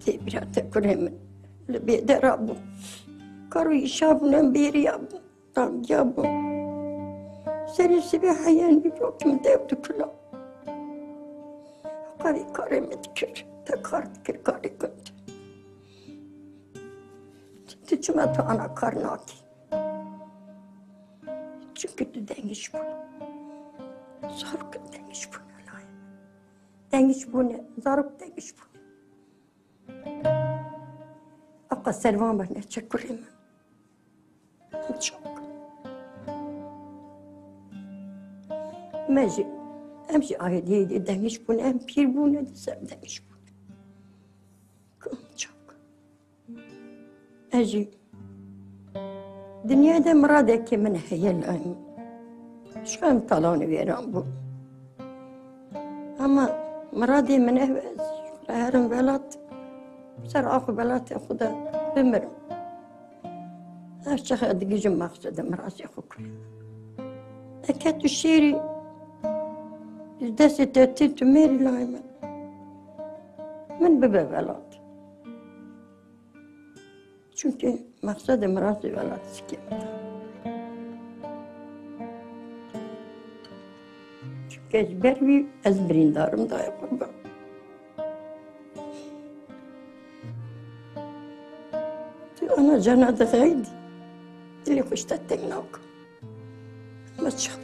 تبرات كريم بيدربوا كانوا يشافون بيريابو طام جابو سري السباحة يعني جوك من داود كله قاري كريم تكر تكارت كاري كنت تجمعت أنا كارناكي çünkü dengiş bu. Zaruk dengiş bu ne lan? Dengiş bu ne? Zaruk dengiş bu. Akka servan bana çekürüm. Çok. Meci, hemşi ayeti dengiş bu ne? Hem pir bu ne desem dengiş bu ne? Çok. Meci. Dünyada murad kimin hayallerim. Şu an talanı veren bu. Ama muradı min evvel. Her'in velat. Ser akı velat kuda bilmiyorum. Her şey gücüm maksadı muradı kukuyu. Ekat şiiri. Desi tehdit tümeri layman. Min bebe velat. Çünkü maksadı muradı velat sikimde. Çünkü ezber bir ezberindarım da yapıyorum. أنا جنادة غايدي اللي خشت التناوك ما تشوف